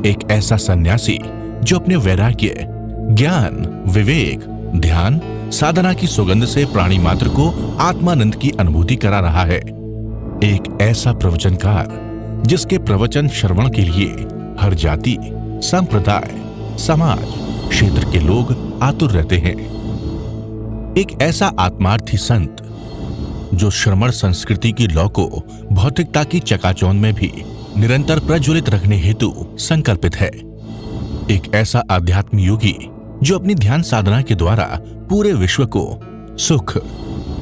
एक ऐसा सन्यासी जो अपने वैराग्य, ज्ञान, विवेक, ध्यान, साधना की सुगंध से प्राणी मात्र को आत्मानंद की अनुभूति करा रहा है। एक ऐसा प्रवचनकार जिसके प्रवचन श्रवण के लिए हर जाति, संप्रदाय, समाज, क्षेत्र के लोग आतुर रहते हैं। एक ऐसा आत्मार्थी संत जो श्रमण संस्कृति की लौ को भौतिकता की चकाचौंध में भी निरंतर प्रज्वलित रखने हेतु संकल्पित है। एक ऐसा आध्यात्म योगी जो अपनी ध्यान साधना के द्वारा पूरे विश्व को सुख,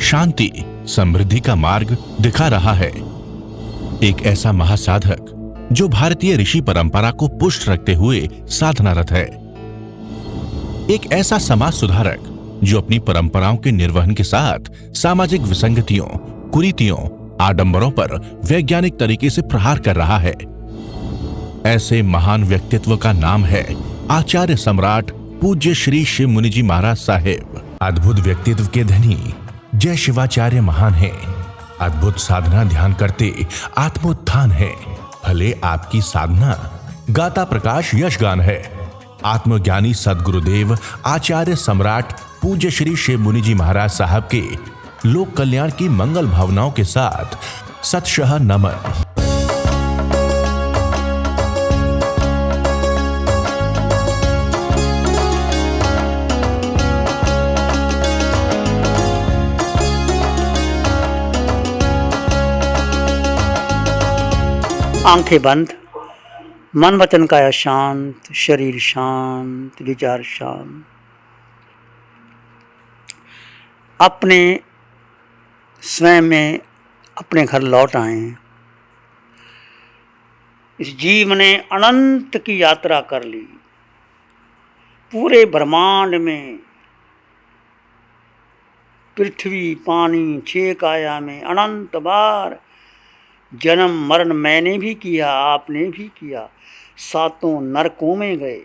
शांति, समृद्धि का मार्ग दिखा रहा है। एक ऐसा महासाधक जो भारतीय ऋषि परंपरा को पुष्ट रखते हुए साधनारत है। एक ऐसा समाज सुधारक जो अपनी परंपराओं के निर्वहन के साथ सामाजिक विसंगतियों, कुरीतियों, आडंबरों पर वैज्ञानिक तरीके से प्रहार कर रहा है। ऐसे महान व्यक्तित्व का नाम है आचार्य सम्राट पूज्य श्री शिव मुनि जी महाराज साहेब। अद्भुत व्यक्तित्व के धनी जय शिवाचार्य महान है। अद्भुत साधना ध्यान करते आत्मोत्थान है। भले आपकी साधना गाता प्रकाश यशगान है। आत्मज्ञानी सद्गुरुदेव आचार्य सम्राट पूज्य श्री शिव मुनि जी महाराज साहब के लोक कल्याण की मंगल भावनाओं के साथ सतशः नमन। आंखें बंद, मन वचन काया शांत, शरीर शांत, विचार शांत। अपने स्वयं में अपने घर लौट आए हैं। इस जीव ने अनंत की यात्रा कर ली। पूरे ब्रह्मांड में पृथ्वी, पानी, 6 काया में अनंत बार जन्म मरण मैंने भी किया, आपने भी किया। 7 नरकों में गए,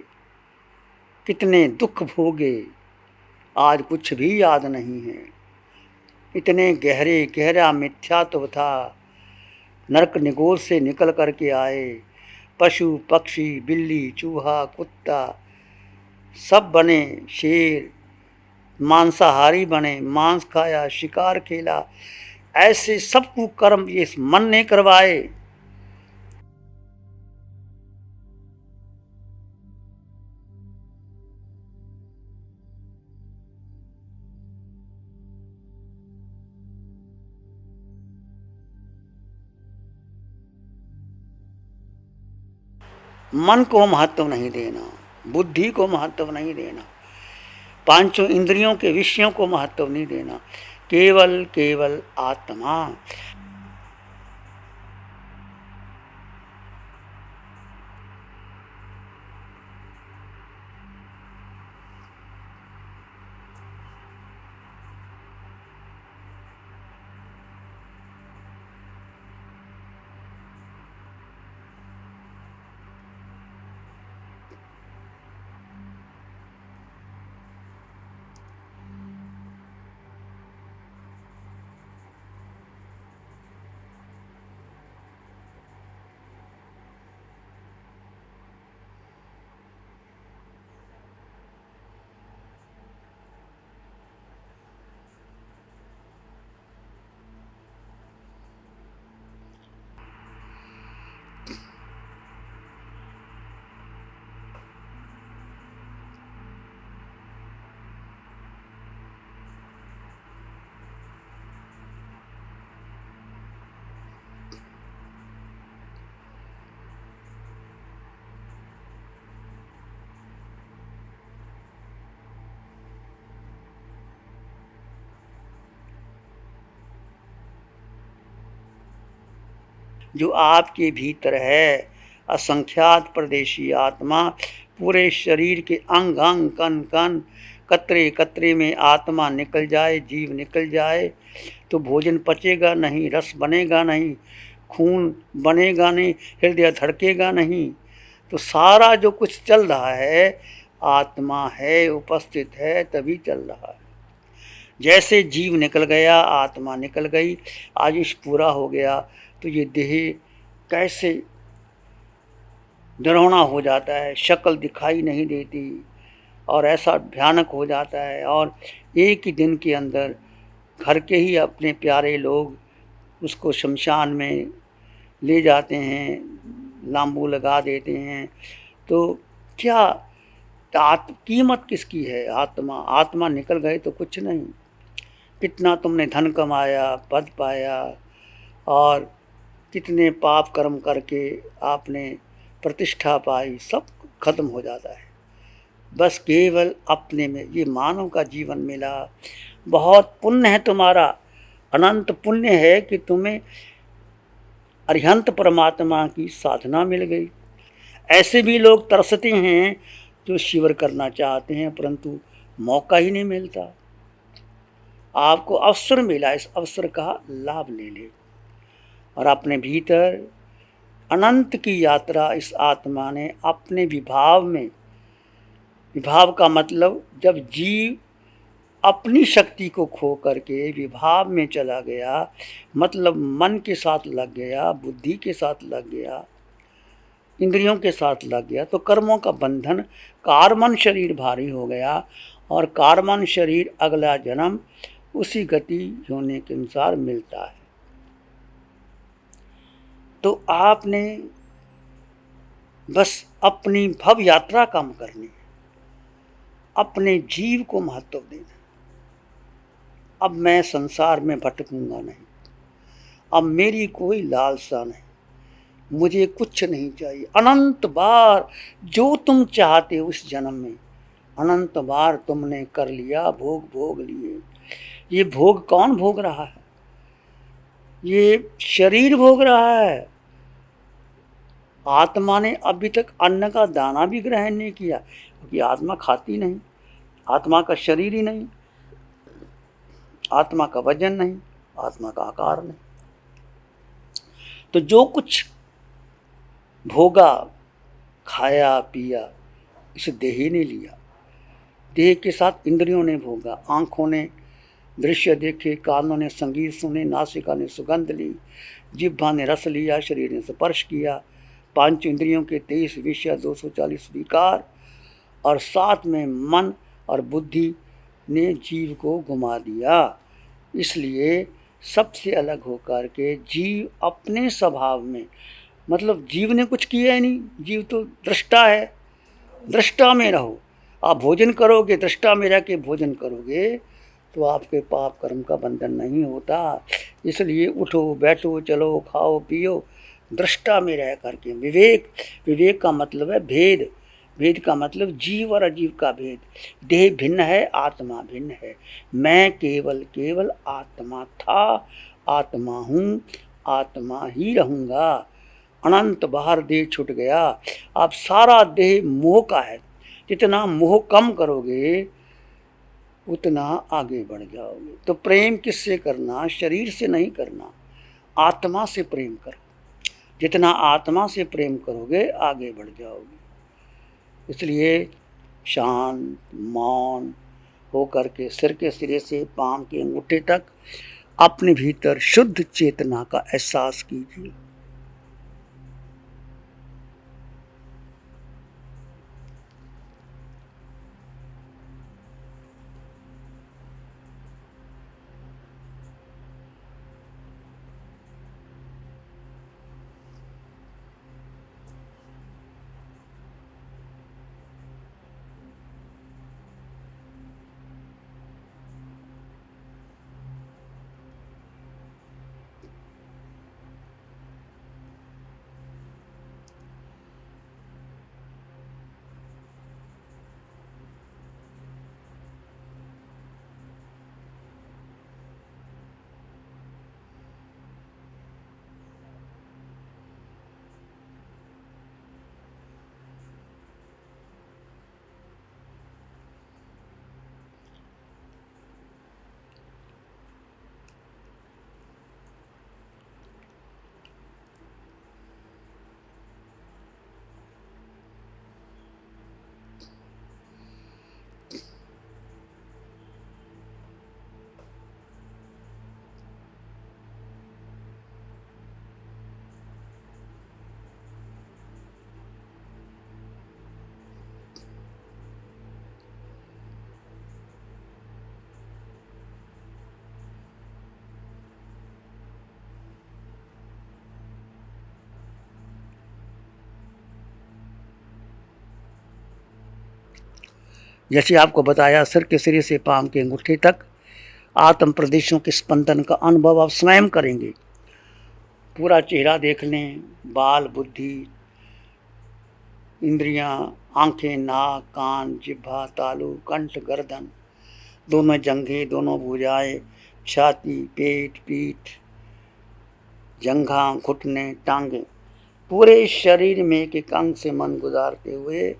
कितने दुख भोगे, आज कुछ भी याद नहीं है। इतने गहरा मिथ्यात्व था। नरक निगोद से निकल करके आए। पशु पक्षी, बिल्ली, चूहा, कुत्ता सब बने शेर, मांसाहारी बने, मांस खाया, शिकार खेला। ऐसे सब कुकर्म ये मन ने करवाए। मन को महत्व नहीं देना, बुद्धि को महत्व नहीं देना, 5 इंद्रियों के विषयों को महत्व नहीं देना, केवल आत्मा। जो आपके भीतर है, असंख्यात परदेशी आत्मा, पूरे शरीर के अंग अंग, कण कण, कतरे कतरे में आत्मा निकल जाए, जीव निकल जाए तो भोजन पचेगा नहीं, रस बनेगा नहीं, खून बनेगा नहीं, हृदय धड़केगा नहीं। तो सारा जो कुछ चल रहा है आत्मा है, उपस्थित है, तभी चल रहा है। जैसे जीव निकल गया, आत्मा निकल गई, आयुष पूरा हो गया, तो ये देह कैसे डरावना हो जाता है, शक्ल दिखाई नहीं देती और ऐसा भयानक हो जाता है। और एक ही दिन के अंदर घर के ही अपने प्यारे लोग उसको शमशान में ले जाते हैं, लांबू लगा देते हैं। तो क्या कीमत किसकी है? आत्मा, आत्मा निकल गए तो कुछ नहीं। कितना तुमने धन कमाया, पद पाया और कितने पाप कर्म करके आपने प्रतिष्ठा पाई, सब खत्म हो जाता है। बस केवल अपने में ये मानव का जीवन मिला। बहुत पुण्य है तुम्हारा, अनंत पुण्य है कि तुम्हें अरिहंत परमात्मा की साधना मिल गई। ऐसे भी लोग तरसते हैं जो शिविर करना चाहते हैं, परंतु मौका ही नहीं मिलता। आपको अवसर मिला, इस अवसर का लाभ ले ले और अपने भीतर अनंत की यात्रा इस आत्मा ने अपने विभाव में, विभाव का मतलब जब जीव अपनी शक्ति को खो करके विभाव में चला गया, मतलब मन के साथ लग गया, बुद्धि के साथ लग गया, इंद्रियों के साथ लग गया, तो कर्मों का बंधन, कारमन शरीर भारी हो गया और कारमन शरीर अगला जन्म उसी गति होने के अनुसार मिलता है। तो आपने बस अपनी भव यात्रा काम करनी है, अपने जीव को महत्व देना। अब मैं संसार में भटकूंगा नहीं, अब मेरी कोई लालसा नहीं, मुझे कुछ नहीं चाहिए। अनंत बार जो तुम चाहते हो इस जन्म में, अनंत बार तुमने कर लिया, भोग भोग लिए। ये भोग कौन भोग रहा है? ये शरीर भोग रहा है। आत्मा ने अभी तक अन्न का दाना भी ग्रहण नहीं किया, क्योंकि आत्मा खाती नहीं, आत्मा का शरीर ही नहीं, आत्मा का वजन नहीं, आत्मा का आकार नहीं। तो जो कुछ भोगा, खाया पिया, इसे देह ने लिया। देह के साथ इंद्रियों ने भोगा, आंखों ने दृश्य देखे, कानों ने संगीत सुने, नासिका ने सुगंध ली, जिह्वा ने रस लिया, शरीर ने स्पर्श किया, पांच इंद्रियों के 23 विषय, 240 विकार और साथ में मन और बुद्धि ने जीव को घुमा दिया। इसलिए सबसे अलग होकर के जीव अपने स्वभाव में, मतलब जीव ने कुछ किया ही नहीं, जीव तो दृष्टा है। दृष्टा में रहो, आप भोजन करोगे, दृष्टा में रह के भोजन करोगे तो आपके पाप कर्म का बंधन नहीं होता। इसलिए उठो बैठो चलो खाओ पियो दृष्टा में रह करके। विवेक, विवेक का मतलब है भेद, भेद का मतलब जीव और अजीव का भेद। देह भिन्न है, आत्मा भिन्न है। मैं केवल केवल आत्मा था, आत्मा हूँ, आत्मा ही रहूँगा। अनंत बाहर देह छूट गया, अब सारा देह मोह का है। जितना मोह कम करोगे उतना आगे बढ़ जाओगे। तो प्रेम किससे करना? शरीर से नहीं करना, आत्मा से प्रेम करो। जितना आत्मा से प्रेम करोगे आगे बढ़ जाओगे। इसलिए शांत मौन होकर के सिर के सिरे से पांव के अंगूठे तक अपने भीतर शुद्ध चेतना का एहसास कीजिए। जैसे आपको बताया, सिर के सिरे से पांव के अंगूठे तक आत्म प्रदेशों के स्पंदन का अनुभव आप स्वयं करेंगे। पूरा चेहरा देख लें, बाल, बुद्धि, इंद्रियां, आंखें, नाक, कान, जिह्वा, तालु, कंठ, गर्दन, दोनों जंघें, दोनों भुजाएं, छाती, पेट, पीठ, जंघा, घुटने, टांगे, पूरे शरीर में एक एक अंग से मन गुजारते हुए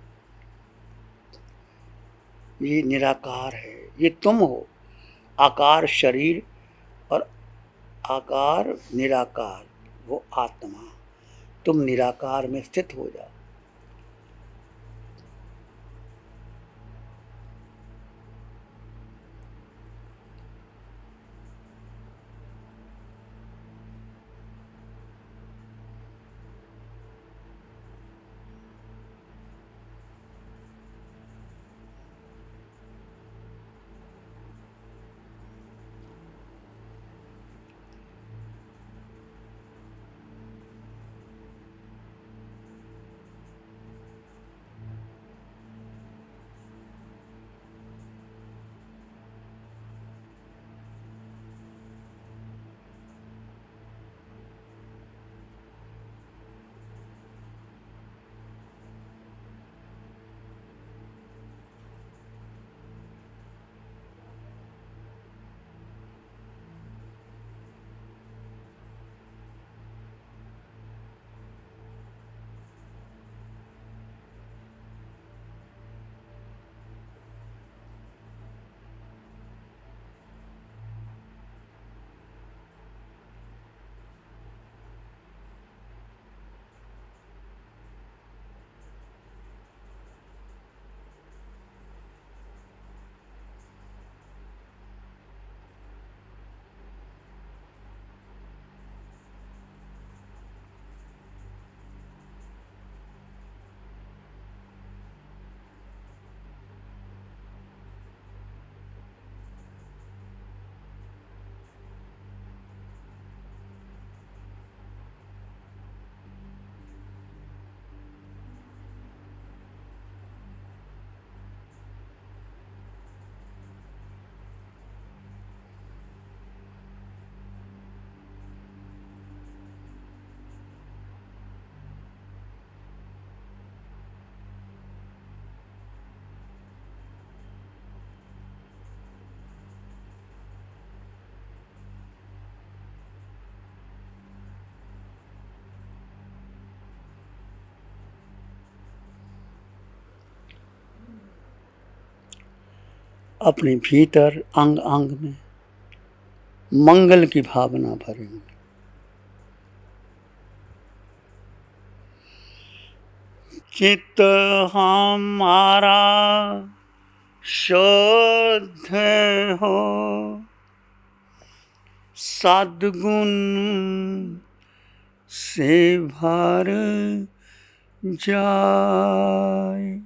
ये निराकार है, ये तुम हो। आकार शरीर और आकार निराकार, वो आत्मा। तुम निराकार में स्थित हो जाओ। अपने भीतर अंग अंग में मंगल की भावना भरेंगे। चित्त हमारा शुद्ध हो, सद्गुण से भर जाए।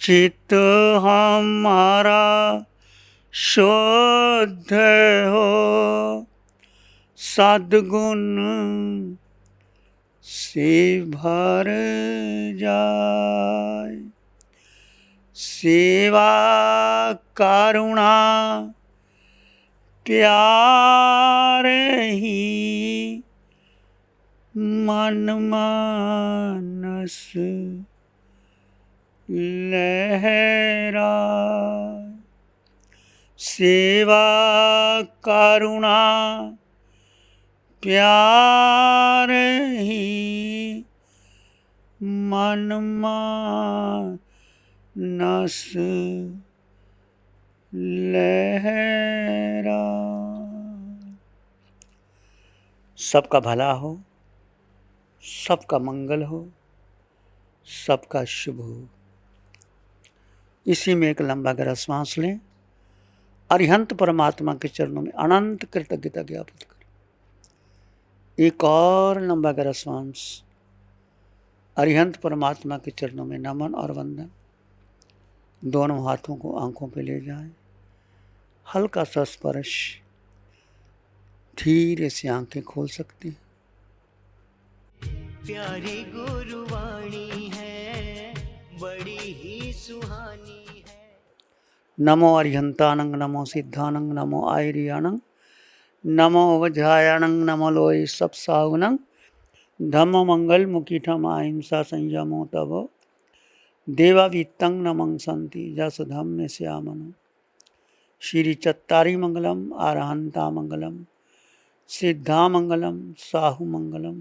चित्त हमारा शुद्ध हो, सद्गुण से भर जाए। सेवा करुणा प्यार ही मन मानस लहरा। सेवा करुणा प्यार ही मन मानस लहरा। सबका भला हो, सबका मंगल हो, सबका शुभ हो। इसी में एक लंबा गहरा श्वास लें। अरिहंत परमात्मा के चरणों में अनंत कृतज्ञता ज्ञापित करें। एक और लंबा गहरा श्वास अरिहंत परमात्मा के चरणों में नमन और वंदन। दोनों हाथों को आंखों पे ले जाएं। हल्का सा स्पर्श, धीरे से आंखें खोल सकती हैं। प्यारी गुरुवाणी है, बड़ी ही सुहानी है। नमो अरिहंतानंग नमो सिद्धानंग नमो आयरियानंग नमो वज्रायानंग नमो लोय सप्साहुनंग धम्म मंगल मुकीठम अहिंसा संयमो तवो देवावित्तं नमं संति जस धम्म श्यामनु श्री चत्तारी मंगलम आरहंता मंगलम सिद्धा मंगलम साहु मंगलम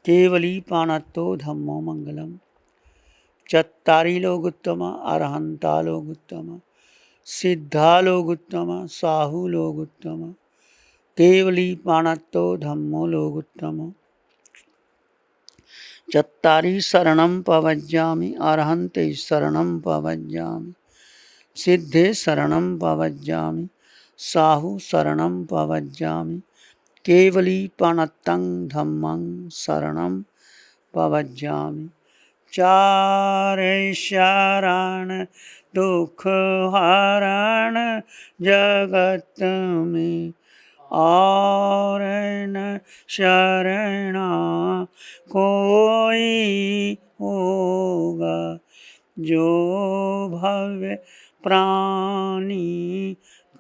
केवली पाणत्तो धम्मो मंगलम चत्तारी लोगुत्तम अरहंता लोगुत्तम सिद्धा लोगुत्तम साहु लोगुत्तम केवली पाणत्तो धम्मो लोगुत्तम चत्तारी शरणं पवज्जामि अरहन्ते शरणं पवज्जामि सिद्धे शरणं पवज्जामि साहु शरणं पवज्जामि केवली पाणत्तं धम्मं शरणं पवज्जामि चारे शरण दुख हरण जगत में और न शरणा कोई होगा जो भव्य प्राणी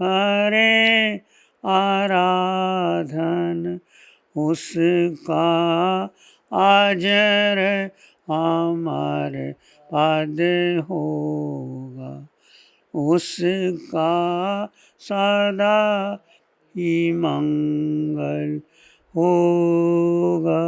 करे आराधन उसका अजर अमर पद होगा उसका सदा ही मंगल होगा।